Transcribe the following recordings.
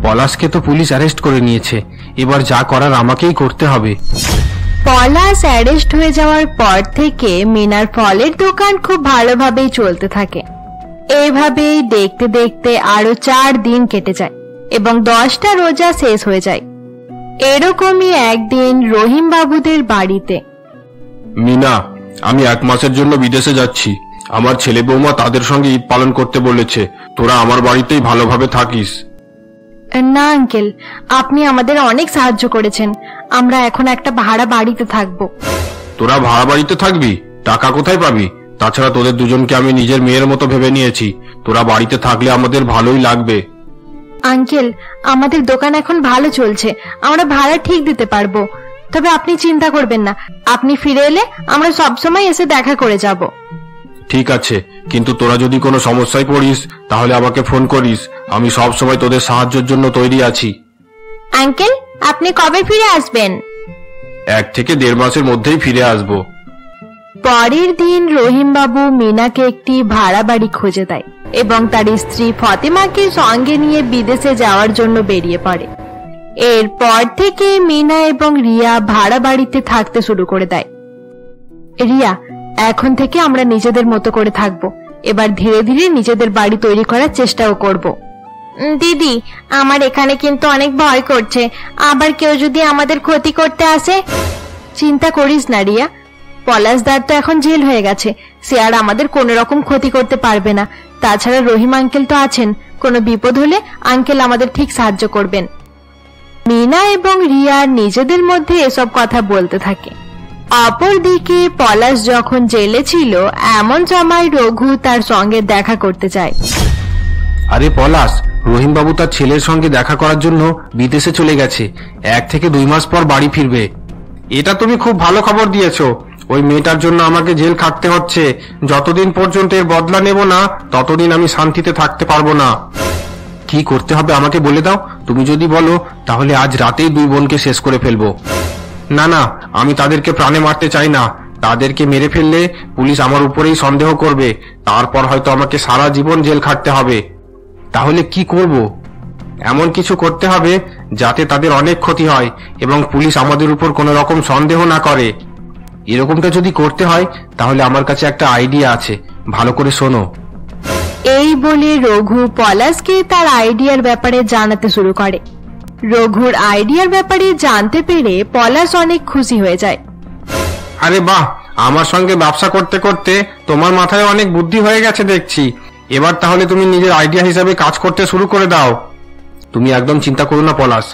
পলাশকে তো police arrest করে নিয়েছে, এবার যা করার আমাকেই করতে হবে। পলাশ অ্যারেস্ট হয়ে যাওয়ার পর থেকে মিনার ফলের দোকান খুব ভালোভাবেই চলতে থাকে। এইভাবেই দেখতে দেখতে আরো 4 দিন কেটে যায় এবং 10টা রোজা শেষ হয়ে যায়। এরকমই একদিন রহিম বাবুদের বাড়িতে। মিনা, আমি 1 মাসের জন্য বিদেশে যাচ্ছি। আমার ছেলে বৌমা তাদের সঙ্গে ঈদ পালন করতে বলেছে, তোরা আমার বাড়িতেই ভালোভাবে থাকিস। না আঙ্কেল, আপনি আমাদের অনেক সাহায্য করেছেন, আমরা এখন একটা ভাড়া বাড়িতে থাকবো। তোরা ভাড়া বাড়িতে থাকবি? টাকা কোথায় পাবি? তাছাড়া তোদের দুজনকে আমি নিজের মেয়ের মতো ভেবে নিয়েছি, তোরা বাড়িতে থাকলে আমাদের ভালোই লাগবে। আঙ্কেল, আমাদের দোকান এখন ভালো চলছে, আমরা ভাড়া ঠিক দিতে পারবো। তবে আপনি চিন্তা করবেন না, আপনি ফিরে এলে আমরা সবসময় এসে দেখা করে যাব। ঠিক আছে, কিন্তু তোরা যদি কোনো সমস্যায় পড়িস তাহলে আমাকে ফোন করিস, আমি সব সময় তোদের সাহায্যের জন্য তৈরি আছি। আঙ্কেল, আপনি কবে ফিরে আসবেন? 1 থেকে 1.5 মাসের মধ্যেই ফিরে আসব। পরের দিন রহিম বাবু মিনাকে একটি ভাড়া বাড়ি খুঁজে দেয় এবং তার স্ত্রী ফতেমাকে সঙ্গে নিয়ে বিদেশে যাওয়ার জন্য বেরিয়ে পড়ে। এরপর থেকে মিনা এবং রিয়া ভাড়া বাড়িতে থাকতে শুরু করে দেয়। রিয়া, এখন থেকে আমরা নিজেদের মতো করে থাকবো, এবার ধীরে ধীরে নিজেদের বাড়ি তৈরি করার চেষ্টাও করব। দিদি, আমার এখানে কিন্তু অনেক ভয় করছে, আবার কেউ যদি আমাদের ক্ষতি করতে আসে। চিন্তা করিস না রিয়া, পলাশদার তো এখন জেল হয়ে গেছে, সে আর আমাদের কোন রকম ক্ষতি করতে পারবে না। তাছাড়া রহিম আঙ্কেল তো আছেন, কোনো বিপদ হলে আঙ্কেল আমাদের ঠিক সাহায্য করবেন। মিনা এবং রিয়া নিজেদের মধ্যে এসব কথা বলতে থাকে। অপরদিকে পলাশ যখন জেলে ছিল এমন সময় রঘু তার সঙ্গে দেখা করতে চায়। আরে পলাশ, রহিম বাবু তার ছেলের সঙ্গে দেখা করার জন্য বিদেশে চলে গেছে, 1 থেকে 2 মাস পর বাড়ি ফিরবে। এটা তুমি খুব ভালো খবর দিয়েছো। ওই মেয়েটার জন্য আমাকে জেল খাটতে হচ্ছে, যতদিন পর্যন্ত এর বদলা নেব না ততদিন আমি শান্তিতে থাকতে পারবো না। কি করতে হবে আমাকে বলে দাও, তুমি যদি বলো তাহলে আজ রাতেই 2 বোনকে শেষ করে ফেলবো। না না, আমি তাদেরকে প্রাণে মারতে চাই না, তাদেরকে মেরে ফেললে পুলিশ আমার উপরেই সন্দেহ করবে, তারপর হয়তো আমাকে সারা জীবন জেল খাটতে হবে। তাহলে কি করব? এমন কিছু করতে হবে যাতে তাদের অনেক ক্ষতি হয় এবং পুলিশ আমাদের উপর কোনো রকম সন্দেহ না করে। এরকমটা যদি করতে হয় তাহলে আমার কাছে একটা আইডিয়া আছে, ভালো করে শোনো। এই বলে রঘু পলাশকে তার আইডিয়ার ব্যাপারে জানাতে শুরু করে। রঘুর আইডিয়ার ব্যাপারে জানতে পেরে পলাশ অনেক খুশি হয়ে যায়। আরে বাহ, আমার সঙ্গে ব্যবসা করতে করতে তোমার মাথায় অনেক বুদ্ধি হয়ে গেছে দেখছি, এবার তাহলে তুমি নিজের আইডিয়া হিসাবে কাজ করতে শুরু করে দাও। তুমি একদম চিন্তা করো না পলাশ,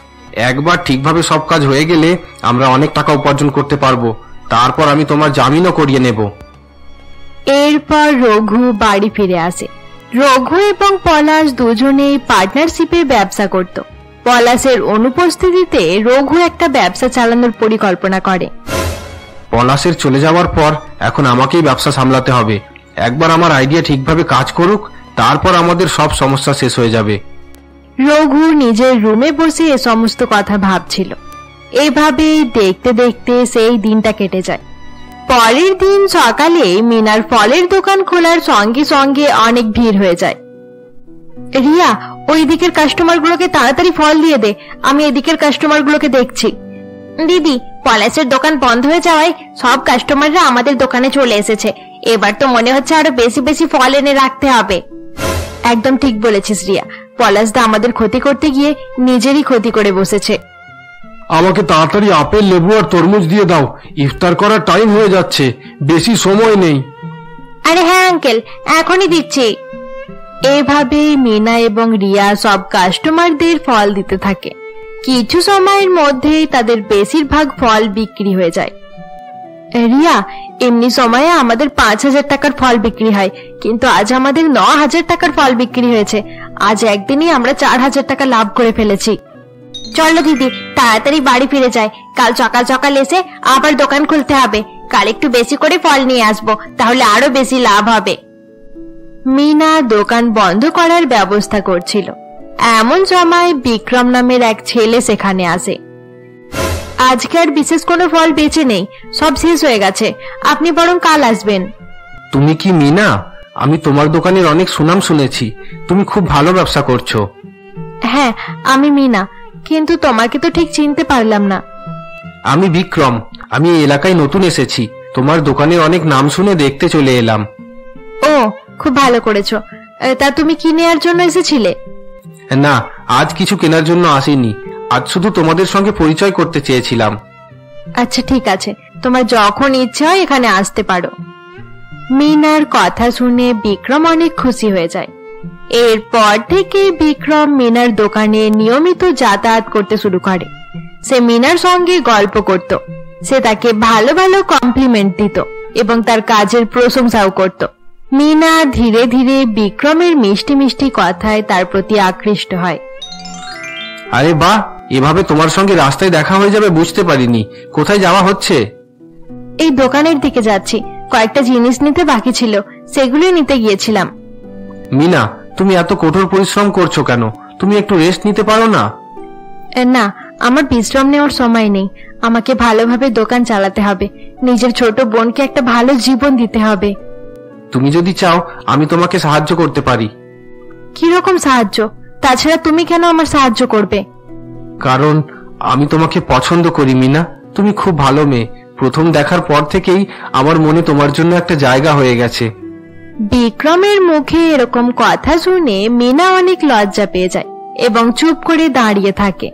একবার ঠিকভাবে সব কাজ হয়ে গেলে আমরা অনেক টাকা উপার্জন করতে পারবো, তারপর আমি তোমার জামিনও করিয়ে নেব। এরপর রঘু বাড়ি ফিরে আসে। রঘু এবং পলাশ দুজনেই পার্টনারশিপে ব্যবসা করত। পলাশের অনুপস্থিতিতে রঘু একটা ব্যবসা চালানোর পরিকল্পনা করে। পলাশের চলে যাওয়ার পর এখন আমাকেই ব্যবসা সামলাতে হবে। একবার আমার আইডিয়া ঠিকভাবে কাজ করুক, তারপর আমাদের সব সমস্যা শেষ হয়ে যাবে। রঘু নিজের রুমে বসে এ সমস্ত কথা ভাবছিল। এভাবেই দেখতে দেখতে সেই দিনটা কেটে যায়। পরের দিন সকালে মিনার ফলের দোকান খোলার সঙ্গে সঙ্গে অনেক ভিড় হয়ে যায়। রিয়া, ওই দিকের কাস্টমারগুলোকে তাড়াতাড়ি ফল দিয়ে দে, আমি এদিকের কাস্টমারগুলোকে দেখছি। দিদি, পলাশের দোকান বন্ধ হয়ে যাওয়ায় সব কাস্টমাররা আমাদের দোকানে চলে এসেছে, এবার তো মনে হচ্ছে আরো বেশি বেশি ফল এনে রাখতে হবে। একদম ঠিক বলেছিস রিয়া, পলাশদা আমাদের ক্ষতি করতে গিয়ে নিজেরই ক্ষতি করে বসেছে। আমাকে তাড়াতাড়ি আপেল, লেবু আর তরমুজ দিয়ে দাও, ইফতার করার টাইম হয়ে যাচ্ছে, বেশি সময় নেই। আরে হ্যাঁ আঙ্কেল, এখনই দিচ্ছি। এভাবে মিনা এবং রিয়া সব কাস্টমারদের ফল দিতে থাকে। কিছু সময়ের মধ্যেই তাদের বেশিরভাগ ফল বিক্রি হয়ে যায়। রিয়া, এমনি সময়ে আমাদের 5,000 টাকার ফল বিক্রি হয়, কিন্তু আজ আমাদের 9,000 টাকার ফল বিক্রি হয়েছে। আজ একদিনই আমরা 4,000 টাকা লাভ করে ফেলেছি। চলো দিদি, তাড়াতাড়ি বাড়ি ফিরে যায়, কাল সকাল সকাল এসে আবার দোকান খুলতে হবে। কাল একটু বেশি করে ফল নিয়ে আসবো, তাহলে আরো বেশি লাভ হবে। মিনা দোকান বন্ধ করার ব্যবস্থা করছিল। এমন সময় বিক্রম নামের এক ছেলে সেখানে আসে। আজকে আর বিশেষ কোনো ফল বেঁচে নেই, সব শেষ হয়ে গেছে, আপনি বরং কাল আসবেন। তুমি কি মিনা? আমি তোমার দোকানের অনেক সুনাম শুনেছি, তুমি খুব ভালো ব্যবসা করছো। হ্যাঁ, আমি মিনা, কিন্তু তোমাকে তো ঠিক চিনতে পারলাম না। আমি বিক্রম, আমি এই এলাকায় নতুন এসেছি। তোমার দোকানের অনেক নাম শুনে দেখতে চলে এলাম। ও, খুব ভালো করেছো। তা তুমি কি নেয়ার জন্য এসেছিলে? না, আজ কিছু কেনার জন্য আসিনি, আজ শুধু তোমাদের সঙ্গে পরিচয় করতে চেয়েছিলাম। আচ্ছা ঠিক আছে, তোমার যখন ইচ্ছা হয় এখানে আসতে পারো। মিনার কথা শুনে বিক্রম অনেক খুশি হয়ে যায়। এরপর থেকে বিক্রম মিনার দোকানে নিয়মিত যাতায়াত করতে শুরু করে। সে মিনার সঙ্গে গল্প করত, সে তাকে ভালো ভালো কমপ্লিমেন্ট দিত এবং তার কাজের প্রশংসাও করত। মিনা ধীরে ধীরে বিক্রমের মিষ্টি মিষ্টি কথায় তার প্রতি আকৃষ্ট হয়। আরে বাহ, এভাবে তোমার সঙ্গে রাস্তায় দেখা হয়ে যাবে বুঝতে পারিনি। কোথায় যাওয়া হচ্ছে? এই দোকানের দিকে যাচ্ছি, কয়েকটা জিনিস নিতে বাকি ছিল, সেগুলোই নিতে গিয়েছিলাম। মিনা, তুমি এত কঠোর পরিশ্রম করছো কেন? তুমি একটু রেস্ট নিতে পারো না? না, আমার বিশ্রাম নেওয়ার সময় নেই। আমাকে ভালোভাবে দোকান চালাতে হবে, নিজের ছোট বোনকে একটা ভালো জীবন দিতে হবে। তুমি যদি চাও আমি তোমাকে সাহায্য করতে পারি। কিরকম সাহায্য? তাছাড়া তুমি কেন আমার সাহায্য করবে? কারণ আমি তোমাকে পছন্দ করি মিনা। তুমি খুব ভালো মেয়ে। প্রথম দেখার পর থেকেই আমার মনে তোমার জন্য একটা জায়গা হয়ে গেছে। বিক্রমের মুখে এরকম কথা শুনে মিনা অনেক লজ্জা পেয়ে যায় এবং চুপ করে দাঁড়িয়ে থাকে।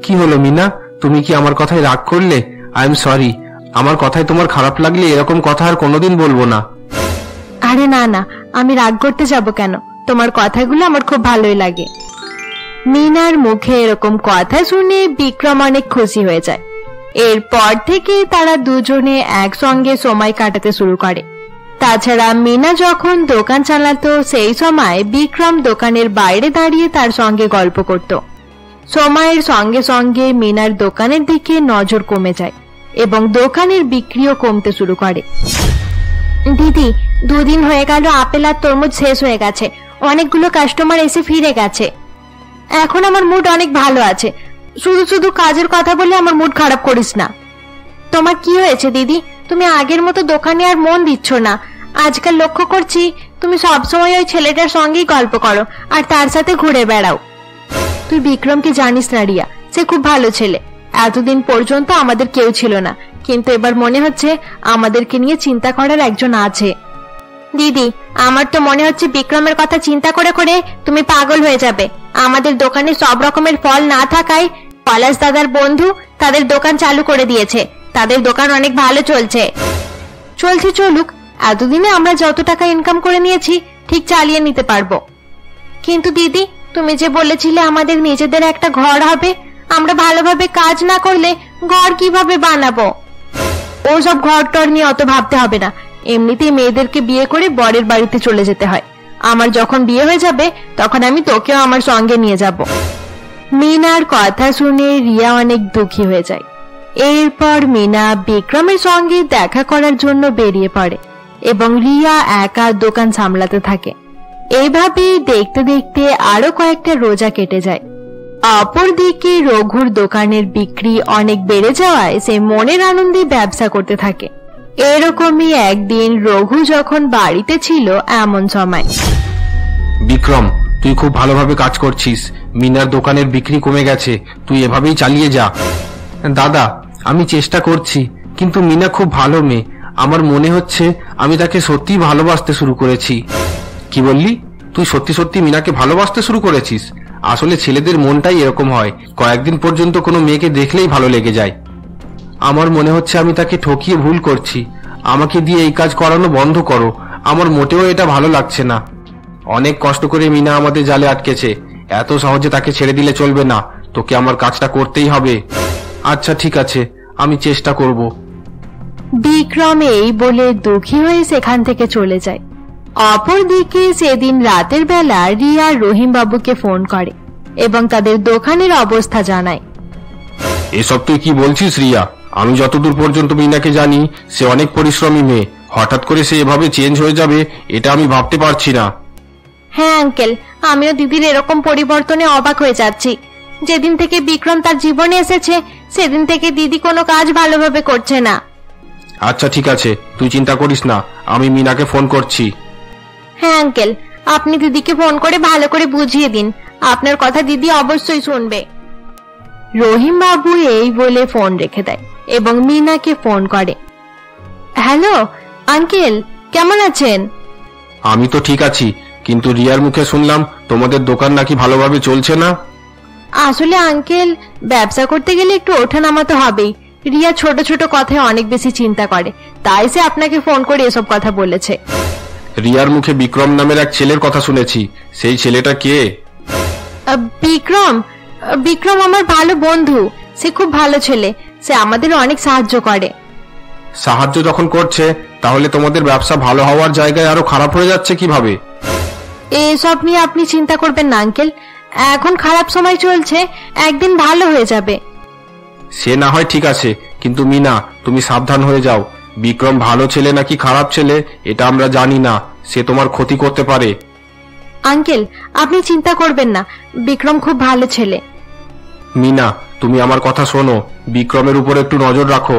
কি হলো মিনা, তুমি কি আমার কথায় রাগ করলে? আই এম সরি, আমার কথায় তোমার খারাপ লাগলে এরকম কথা আর কোনোদিন বলবো না। আরে না না, আমি রাগ করতে যাব কেন? তোমার কথাগুলো আমার খুব ভালোই লাগে। মিনার মুখে এরকম কথা শুনে বিক্রম অনেক খুশি হয়ে যায়। এরপর থেকে তারা দুজনে একসঙ্গে সময় কাটাতে শুরু করে। তাছাড়া মিনা যখন দোকান চালাতো সেই সময় বিক্রম দোকানের বাইরে দাঁড়িয়ে তার সঙ্গে গল্প করত। সময়ের সঙ্গে সঙ্গে মিনার দোকানের দিকে নজর কমে যায় এবং দোকানের বিক্রিও কমতে শুরু করে। দিদি, 2 দিন হয়ে গেল আপেল আর তরমুজ শেষ হয়ে গেছে, অনেকগুলো কাস্টমার এসে ফিরে গেছে। এখন আমার মুড অনেক ভালো আছে, শুধু শুধু কাজের কথা বলে আমার মুড খারাপ করিস না। তোমার কি হয়েছে দিদি? তুমি আগের মতো দোকানে আর মন দিচ্ছ না। আজকাল লক্ষ্য করছি তুমি সবসময় ওই ছেলেটার সঙ্গেই গল্প করো আর তার সাথে ঘুরে বেড়াও। তুই বিক্রমকে জানিস না রিয়া, সে খুব ভালো ছেলে। এতদিন পর্যন্ত আমাদের কেউ ছিল না, কিন্তু এবার মনে হচ্ছে আমাদেরকে নিয়ে চিন্তা করার একজন আছে। দিদি, আমার তো মনে হচ্ছে বিক্রমের কথা চিন্তা করে করে তুমি পাগল হয়ে যাবে। আমাদের দোকানে সব রকমের ফল না থাকায় পলাশ দাদার বন্ধু তাদের দোকান চালু করে দিয়েছে। তাদের দোকান অনেক ভালো চলছে। চলছে চলুক, এতদিনে আমরা যত টাকা ইনকাম করে নিয়েছি ঠিক চালিয়ে নিতে পারবো। কিন্তু দিদি, তুমি যে বলেছিলে আমাদের নিজেদের একটা ঘর হবে, আমরা ভালোভাবে কাজ না করলে ঘর কিভাবে বানাবো? ওসব ঘর টর নিয়ে অত ভাবতে হবে না। এমনিতেই মেয়েদেরকে বিয়ে করে বরের বাড়িতে চলে যেতে হয়। আমার যখন বিয়ে হয়ে যাবে তখন আমি তোকেও আমার সঙ্গে নিয়ে যাব। মিনার কথা শুনে রিয়া অনেক দুঃখী হয়ে যায়। এরপর মিনা বিক্রমের সঙ্গে দেখা করার জন্য বেরিয়ে পড়ে এবং রিয়া একা দোকান সামলাতে থাকে। এইভাবেই দেখতে দেখতে আরো কয়েকটা রোজা কেটে যায়। অপরদিকে রঘুর দোকানের বিক্রি অনেক বেড়ে যাওয়ায় সে মনের আনন্দে ব্যবসা করতে থাকে। এরকমই একদিন রঘু যখন বাড়িতে ছিল এমন সময়। বিক্রম, তুই খুব ভালোভাবে কাজ করছিস। মিনার দোকানের বিক্রি কমে গেছে, তুই এভাবেই চালিয়ে যা। দাদা, আমি চেষ্টা করছি, কিন্তু মিনা খুব ভালো মেয়ে। আমার মনে হচ্ছে আমি তাকে সত্যি ভালোবাসতে শুরু করেছি। কি বললি? তুই সত্যি সত্যি মিনাকে ভালোবাসতে শুরু করেছিস? আসলে ছেলেদের মনটাই এরকম হয়, কয়েকদিন পর্যন্ত কোনো মেয়েকে দেখলেই ভালো লেগে যায়। আমার মনে হচ্ছে আমি তাকে ঠকিয়ে ভুল করছি। আমাকে দিয়ে এই কাজ করানো বন্ধ করো, আমার মোটেও এটা ভালো লাগছে না। অনেক কষ্ট করে মিনা আমাদের জালে আটকেছে, এত সহজে তাকে ছেড়ে দিলে চলবে না। তোকে আমার কাজটা করতেই হবে। আচ্ছা ঠিক আছে, আমি চেষ্টা করব। বিক্রম এই বলে দুঃখী হয়ে সেখান থেকে চলে যায়। অপরদিকে সেদিন রাতের বেলা রিয়া রহিম বাবুকে ফোন করে এবং তাদের দোকানের অবস্থা জানায়। এসব তুই কি বলছিস রিয়া? আমি যতদূর পর্যন্ত মিনাকে জানি সে অনেক পরিশ্রমী মেয়ে। হঠাৎ করে সে এভাবে চেঞ্জ হয়ে যাবে এটা আমি ভাবতে পারছি না। হ্যাঁ আঙ্কেল, আমিও দিদির এরকম পরিবর্তনে অবাক হয়ে যাচ্ছি। যেদিন থেকে বিক্রম তার জীবনে এসেছে সেদিন থেকে দিদি কোনো কাজ ভালোভাবে করছে না। আচ্ছা ঠিক আছে, তুই চিন্তা করিস না, আমি মিনাকে ফোন করছি। হ্যাঁ আঙ্কেল, আপনি দিদিকে ফোন করে ভালো করে বুঝিয়ে দিন আপনার কথা দিদি অবশ্যই শুনবে। রহিম বাবু এই বলে ফোন রেখে দেয় এবং মিনাকে ফোন করে। হ্যালো আঙ্কেল, কেমন আছেন? আমি তো ঠিক আছি, কিন্তু রিয়ার মুখে শুনলাম তোমাদের দোকান নাকি ভালোভাবে চলছে না। আসলে আঙ্কেল, ব্যবসা করতে গেলে একটু ওঠানামা তো হবেই। রিয়া ছোট ছোট কথায় অনেক বেশি চিন্তা করে, তাই সে আপনাকে ফোন করে এসব কথা বলেছে। রিয়ার মুখে বিক্রম নামের এক ছেলের কথা শুনেছি, সেই ছেলেটা কে? বিক্রম? বিক্রম আমার ভালো বন্ধু, সে খুব ভালো ছেলে, সে আমাদের অনেক সাহায্য করে। সাহায্য যখন করছে, তাহলে তোমাদের ব্যবসা ভালো হওয়ার জায়গায় আরো খারাপ হয়ে যাচ্ছে কিভাবে? এসব নিয়ে আপনি চিন্তা করবেন না আঙ্কেল, এখন খারাপ সময় চলছে, একদিন ভালো হয়ে যাবে। সে না হয় ঠিক আছে, কিন্তু মিনা, তুমি সাবধান হয়ে যাও। বিক্রম ভালো ছেলে নাকি খারাপ ছেলে এটা আমরা জানি না, সে তোমার ক্ষতি করতে পারে। আঙ্কেল, আপনি চিন্তা করবেন না, বিক্রম খুব ভালো ছেলে। মিনা, তুমি আমার কথা শোনো, বিক্রমের উপর একটু নজর রাখো।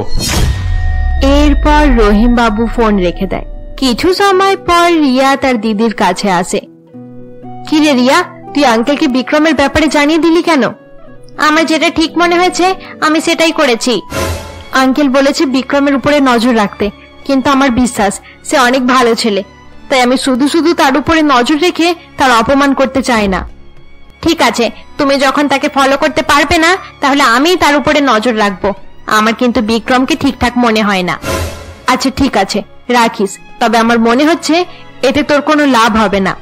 এরপর রহিম বাবু ফোন রেখে দেয়। কিছু সময় পর রিয়া তার দিদির কাছে আসে। কি রে রিয়া, তুই আঙ্কেলকে বিক্রমের ব্যাপারে জানিয়ে দিলি কেন? আমার যেটা ঠিক মনে হয়েছে আমি সেটাই করেছি। আঙ্কেল বলেছে বিক্রমের উপরে নজর রাখতে, কিন্তু আমার বিশ্বাস সে অনেক ভালো ছেলে, তাই আমি শুধু শুধু তার উপরে নজর রেখে তার অপমান করতে চাই না। ঠিক আছে, তুমি যখন তাকে ফলো করতে পারবে না, তাহলে আমি তার উপরে নজর রাখবো। আমার কিন্তু বিক্রমকে ঠিকঠাক মনে হয় না। আচ্ছা ঠিক আছে, রাখিস, তবে আমার মনে হচ্ছে এতে তোর কোনো লাভ হবে না।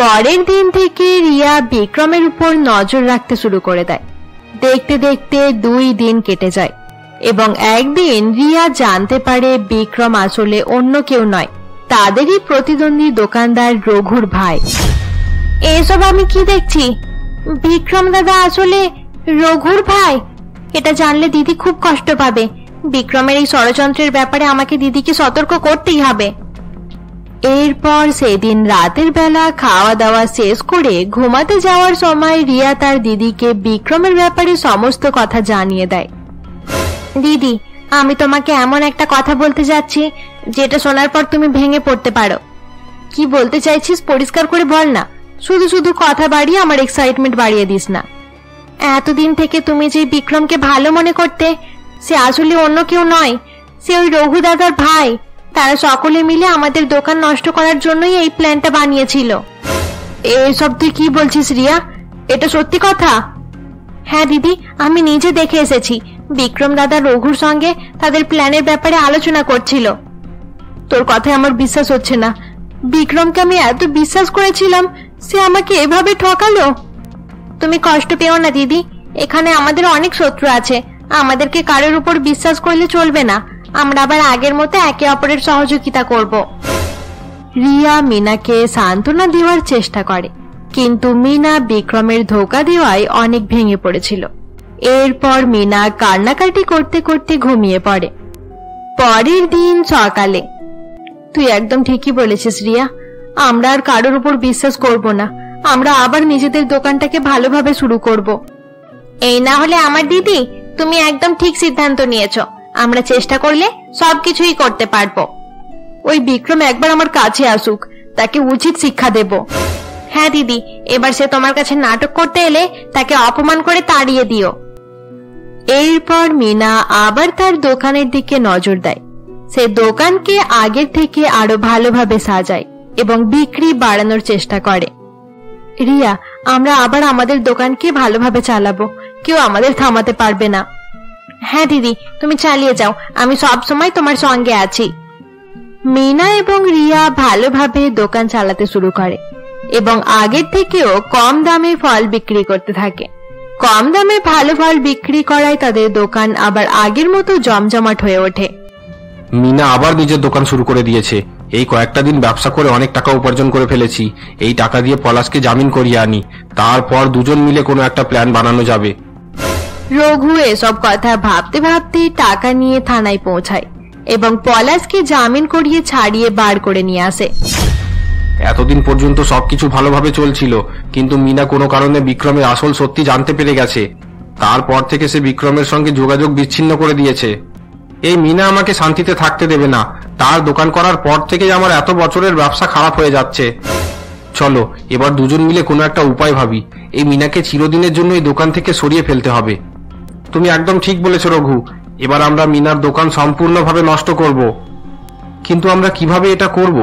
পরের দিন থেকে রিয়া বিক্রমের উপর নজর রাখতে শুরু করে দেয়। দেখতে দেখতে 2 দিন কেটে যায় এবং একদিন রিয়া জানতে পারে বিক্রম আসলে অন্য কেউ নয়, তাদেরই প্রতিদ্বন্দ্বী দোকানদার রঘুর ভাই। এসব আমি কি দেখছি? বিক্রম দাদা আসলে রঘুর ভাই? এটা জানলে দিদি খুব কষ্ট পাবে। বিক্রমের এই ষড়যন্ত্রের ব্যাপারে আমাকে দিদিকে সতর্ক করতেই হবে। এরপর সেদিন রাতের বেলা খাওয়া দাওয়া শেষ করে ঘুমাতে যাওয়ার সময় রিয়া তার দিদিকে বিক্রমের ব্যাপারে সমস্ত কথা জানিয়ে দেয়। দিদি, আমি তোমাকে এমন একটা কথা বলতে যাচ্ছি যেটা শোনার পর তুমি ভেঙে পড়তে পারো। কি বলতে চাইছিস পরিষ্কার করে বল না, শুধু শুধু কথা বাড়িয়ে আমার এক্সাইটমেন্ট বাড়িয়ে দিস না। এতদিন থেকে তুমি যে বিক্রমকে ভালো মনে করতে, সে আসলে অন্য কেউ নয়, সে ওই রঘু দাদার ভাই। তারা সকলে মিলে আমাদের দোকান নষ্ট করার জন্যই এই প্ল্যানটা বানিয়েছিল। এসব তুই কি বলছিস রিয়া? এটা সত্যি কথা? হ্যাঁ দিদি, আমি নিজে দেখে এসেছি। বিক্রম দাদা রঘুর সঙ্গে তাদের প্ল্যানের ব্যাপারে আলোচনা করছিল। তোর কথায় আমার বিশ্বাস হচ্ছে না। বিক্রমকে আমি এত বিশ্বাস করেছিলাম, সে আমাকে এভাবে ঠকালো। তুমি কষ্ট পেও না দিদি, এখানে আমাদের অনেক শত্রু আছে, আমাদেরকে কারোর উপর বিশ্বাস করলে চলবে না। আমরা আবার আগের মতো একে অপরের সহযোগিতা করব। রিয়া মিনাকে সান্ত্বনা দেওয়ার চেষ্টা করে, কিন্তু মিনা বিক্রমের ধোঁকা দেওয়ায় অনেক ভেঙে পড়েছিল। এরপর মিনা কান্নাকাটি করতে করতে ঘুমিয়ে পড়ে। পরের দিন সকালে, তুই একদম ঠিকই বলেছিস রিয়া, আমরা আর কারোর উপর বিশ্বাস করব না। আমরা আবার নিজেদের দোকানটাকে ভালোভাবে শুরু করব। এই না হলে আমার দিদি, তুমি একদম ঠিক সিদ্ধান্ত নিয়েছো। আমরা চেষ্টা করলে সবকিছুই করতে পারবো। ওই বিক্রম একবার আমার কাছে আসুক, তাকে উচিত শিক্ষা দেব। হ্যাঁ দিদি, এবার সে তোমার কাছে নাটক করতে এলে তাকে অপমান করে তাড়িয়ে দিও। এরপর মিনা আবার তার দোকানের দিকে নজর দেয়। সে দোকানকে আগের থেকে আরো ভালোভাবে সাজায় এবং বিক্রি বাড়ানোর চেষ্টা করে। রিয়া, আমরা আবার আমাদের দোকানকে ভালোভাবে চালাবো, কেউ আমাদের থামাতে পারবে না। হ্যাঁ দিদি, তুমি চালিয়ে যাও, আমি সব সময় তোমার সঙ্গে আছি। মিনা এবং রিয়া ভালোভাবে দোকান চালাতে শুরু করে এবং আগের থেকেও কম দামে ফল বিক্রি করতে থাকে। কম দামে ভালো ফল বিক্রি করায় তাদের দোকান আবার আগের মতো জমজমাট হয়ে ওঠে। মিনা আবার নিজের দোকান শুরু করে দিয়েছে। এই কয়েকটা দিন ব্যবসা করে অনেক টাকা উপার্জন করে ফেলেছি। এই টাকা দিয়ে পলাশকে জামিন করিয়ে আনি, তারপর দুজন মিলে কোনো একটা প্ল্যান বানানো যাবে। রঘু এসব কথা ভাবতে ভাবতে টাকা নিয়ে থানায় পৌঁছায় এবং পলাশকে জামিন করিয়ে ছাড়িয়ে বার করে নিয়ে আসে। এতদিন পর্যন্ত সবকিছু ভালোভাবে চলছিল, কিন্তু মিনা কোনো কারণে বিক্রমের আসল সত্যি জানতে পেরে গেছে। তারপর থেকে সে বিক্রমের সঙ্গে যোগাযোগ বিচ্ছিন্ন করে দিয়েছে। এই মিনা আমাকে শান্তিতে থাকতে দেবে না। তার দোকান করার পর থেকেই আমার এত বছরের ব্যবসা খারাপ হয়ে যাচ্ছে। চলো এবার দুজন মিলে কোনো একটা উপায় ভাবি। এই মিনাকে চিরদিনের জন্য এই দোকান থেকে সরিয়ে ফেলতে হবে। তুমি একদম ঠিক বলেছো রঘু, এবার আমরা মিনার দোকান সম্পূর্ণভাবে নষ্ট করব। কিন্তু আমরা কিভাবে এটা করব?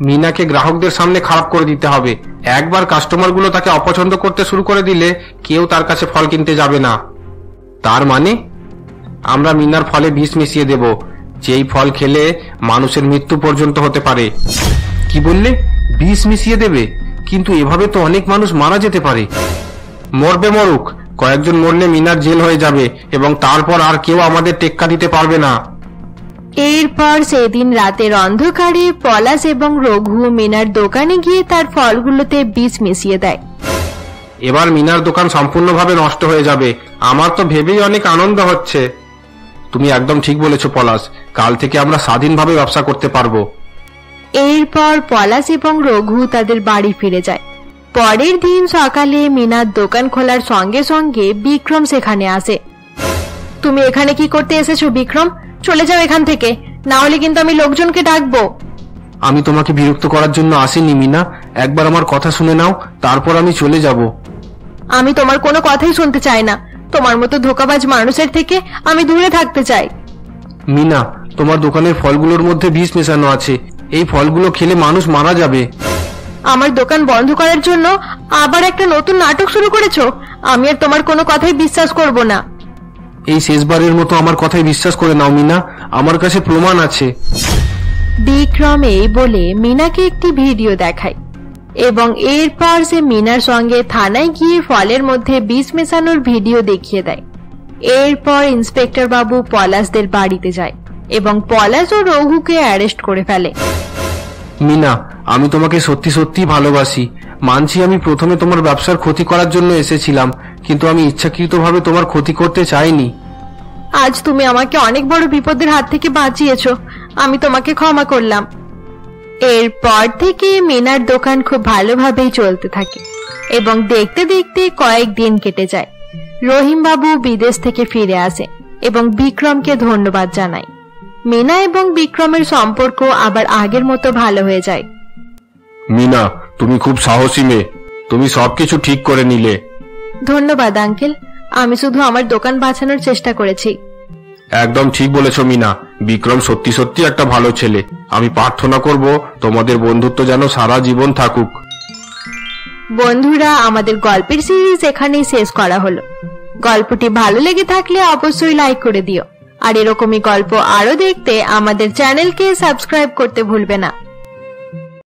মিনাকে গ্রাহকদের সামনে খারাপ করে দিতে হবে। একবার কাস্টমারগুলো তাকে অপছন্দ করতে শুরু করে দিলে কেউ তার কাছে ফল কিনতে যাবে না। তার মানে আমরা মিনার ফলে বিষ মিশিয়ে দেব, যেই ফল খেলে মানুষের মৃত্যু পর্যন্ত হতে পারে। কি বললে? বিষ মিশিয়ে দেবে? কিন্তু এভাবে তো অনেক মানুষ মারা যেতে পারে। মরবে মরুক, কয়েকজন মরলে মিনার জেল হয়ে যাবে এবং তারপর আর কেউ আমাদের টেক্কা দিতে পারবে না। এরপর সেদিন রাতের অন্ধকারে পলাশ এবং রঘু মিনার দোকানে গিয়ে তার ফলগুলোতে বিষ মিশিয়ে দেয়। এবার মিনার দোকান সম্পূর্ণভাবে নষ্ট হয়ে যাবে। আমার তো ভেবেই অনেক আনন্দ হচ্ছে। তুমি একদম ঠিক বলেছো পলাশ, কাল থেকে আমরা স্বাধীনভাবে ব্যবসা করতে পারবো। এরপর পলাশ এবং রঘু তাদের বাড়ি ফিরে যায়। পরের দিন সকালে মিনার দোকান খোলার সঙ্গে সঙ্গে বিক্রম সেখানে আসে। তুমি এখানে কি করতে এসেছো বিক্রম? চলে যাও এখান থেকে, না হলে কিন্তু আমি লোকজনকে ডাকবো। আমি তোমাকে বিরক্ত করার জন্য আসিনি মিনা, একবার আমার কথা শুনে নাও, তারপর আমি চলে যাব। আমি তোমার কোনো কথাই শুনতে চাই না। তোমার মতো ধোঁকাবাজ মানুষের থেকে আমি দূরে থাকতে চাই। মিনা, তোমার দোকানের ফলগুলোর মধ্যে বিষ মেশানো আছে। এই ফলগুলো খেলে মানুষ মারা যাবে। আমার দোকান বন্ধ করার জন্য আবার একটা নতুন নাটক শুরু করেছো। আমি আর তোমার কোনো কথাই বিশ্বাস করব না। এই শেষবারের মতো আমার কথাই বিশ্বাস করে নাও মিনা, আমার কাছে প্রমাণ আছে। বিক্রম এই বলে মিনাকে একটি ভিডিও দেখায় এবং এরপর সে মিনার সঙ্গে থানায় গিয়ে ফলের মধ্যে বিষ মেশানোর ভিডিও দেখিয়ে দেয়। এরপর ইন্সপেক্টর বাবু পলাশদের বাড়িতে যায় এবং পলাশ ও রঘুকে অ্যারেস্ট করে ফেলে। মিনা, আমি তোমাকে সত্যি সত্যি ভালোবাসি। মানছি আমি প্রথমে তোমার ব্যবসার ক্ষতি করার জন্য এসেছিলাম, কিন্তু আমি ইচ্ছাকৃতভাবে তোমার ক্ষতি করতে চাইনি। আজ তুমি আমাকে অনেক বড় বিপদের হাত থেকে বাঁচিয়েছো, আমি তোমাকে ক্ষমা করলাম। এরপর থেকে মিনার দোকান খুব ভালোভাবেই চলতে থাকে এবং দেখতে দেখতে কয়েকদিন কেটে যায়। রহিম বাবু বিদেশ থেকে ফিরে আসে এবং বিক্রমকে ধন্যবাদ জানায়। মিনা এবং বিক্রমের সম্পর্ক আবার আগের মতো ভালো হয়ে যায়। মিনা, তুমি খুব সাহসী মেয়ে, তুমি সবকিছু ঠিক করে নিলে। ধন্যবাদ আঙ্কেল, আমি শুধু আমার দোকান বাঁচানোর চেষ্টা করেছি। একদম ঠিক বলেছো মিনা, বিক্রম সত্যি সত্যি একটা ভালো ছেলে। আমি প্রার্থনা করব তোমাদের বন্ধুত্ব যেন সারা জীবন থাকুক। বন্ধুরা, আমাদের গল্পের সিরিজ এখানেই শেষ করা হলো। গল্পটি ভালো লেগে থাকলে অবশ্যই লাইক করে দিও, আর এরকমই গল্প আরো দেখতে আমাদের চ্যানেলকে সাবস্ক্রাইব করতে ভুলবে না।